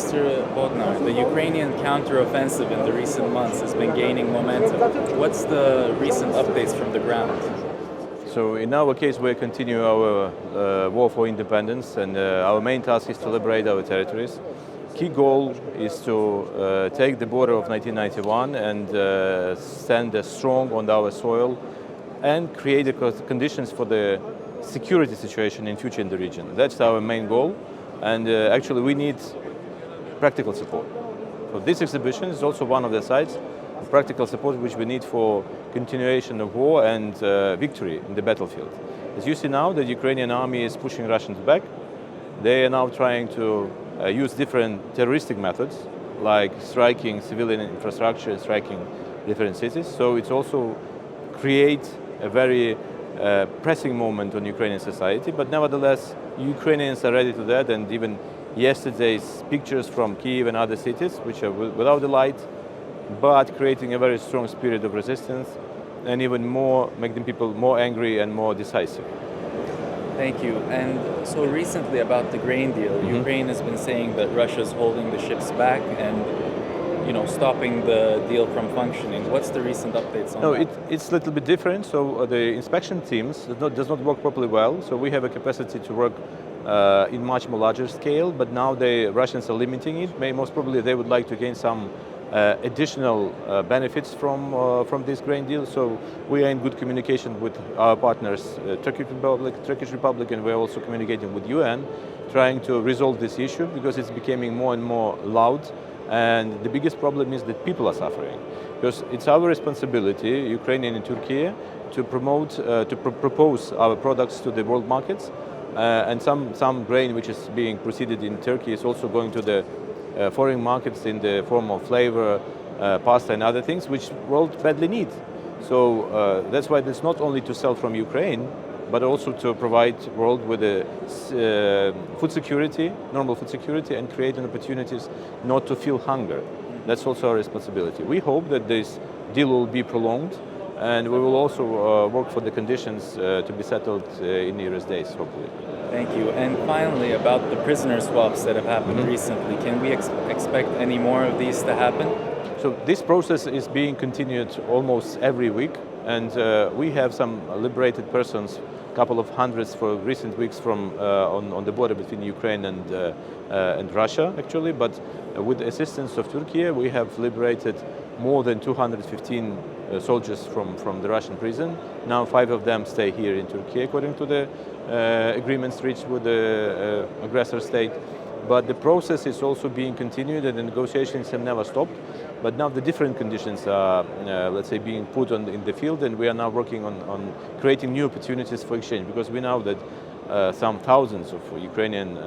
Mr. Bodnar, the Ukrainian counteroffensive in the recent months has been gaining momentum. What's the recent updates from the ground? So in our case, we continue our war for independence, and our main task is to liberate our territories. Key goal is to take the border of 1991 and stand strong on our soil and create the conditions for the security situation in future in the region. That's our main goal, and actually we need practical support. So this exhibition is also one of the sides of practical support which we need for continuation of war and victory in the battlefield. As you see now, the Ukrainian army is pushing Russians back. They are now trying to use different terroristic methods, like striking civilian infrastructure, striking different cities. So it's also create a very pressing moment on Ukrainian society, but nevertheless, Ukrainians are ready to that, and even yesterday's pictures from Kyiv and other cities, which are without the light, but creating a very strong spirit of resistance, and even more, making people more angry and more decisive. Thank you. And so recently about the grain deal, Ukraine has been saying that Russia's holding the ships back and stopping the deal from functioning. What's the recent updates on that? It's a little bit different. So the inspection teams does not work properly well. So we have a capacity to work in much more larger scale, but now the Russians are limiting it. Most probably they would like to gain some additional benefits from this grain deal. So we are in good communication with our partners, Turkish Republic, and we're also communicating with UN, trying to resolve this issue because it's becoming more and more loud. And the biggest problem is that people are suffering, because it's our responsibility, Ukrainian and Türkiye, to promote, propose our products to the world markets. And some grain which is being proceeded in Turkey is also going to the foreign markets in the form of flavor, pasta and other things, which world badly need. So that's why it's not only to sell from Ukraine, but also to provide world with food security, normal food security, and creating opportunities not to feel hunger. That's also our responsibility. We hope that this deal will be prolonged, and we will also work for the conditions to be settled in nearest days, hopefully. Thank you. And finally, about the prisoner swaps that have happened recently, can we expect any more of these to happen? So this process is being continued almost every week, and we have some liberated persons, a couple of hundreds for recent weeks from on the border between Ukraine and Russia, actually. But with the assistance of Türkiye, we have liberated more than 215 soldiers from the Russian prison. Now 5 of them stay here in Turkey according to the agreements reached with the aggressor state. But the process is also being continued and the negotiations have never stopped. But now the different conditions are, let's say, being put in the field, and we are now working on creating new opportunities for exchange, because we know that some thousands of Ukrainian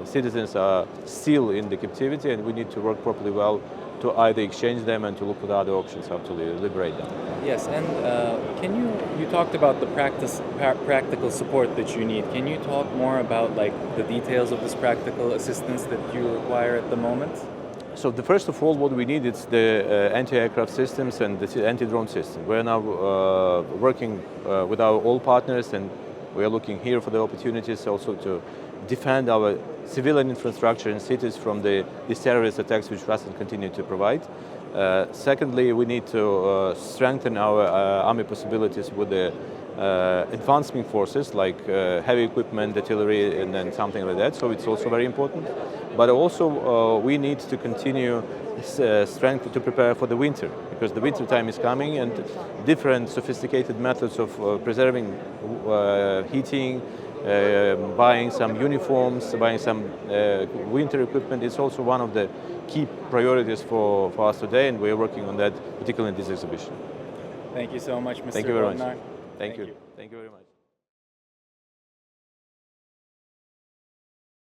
citizens are still in the captivity, and we need to work properly well to either exchange them and to look at other options how to liberate them. Yes, and you talked about the practical support that you need. Can you talk more about the details of this practical assistance that you require at the moment? So first of all, what we need is the anti-aircraft systems and the anti-drone system. We're now working with our all partners, and we are looking here for the opportunities also to defend our civilian infrastructure in cities from these terrorist attacks which Russia continue to provide. Secondly, we need to strengthen our army possibilities with the advancing forces like heavy equipment, artillery, and then something like that. So it's also very important. But also we need to continue strength to prepare for the winter, because the winter time is coming, and different sophisticated methods of preserving heating, buying some uniforms, buying some winter equipment is also one of the key priorities for us today, and we are working on that, particularly in this exhibition. Thank you so much, Mr. Thank you very Bodnar. much. Thank you. Thank you very much.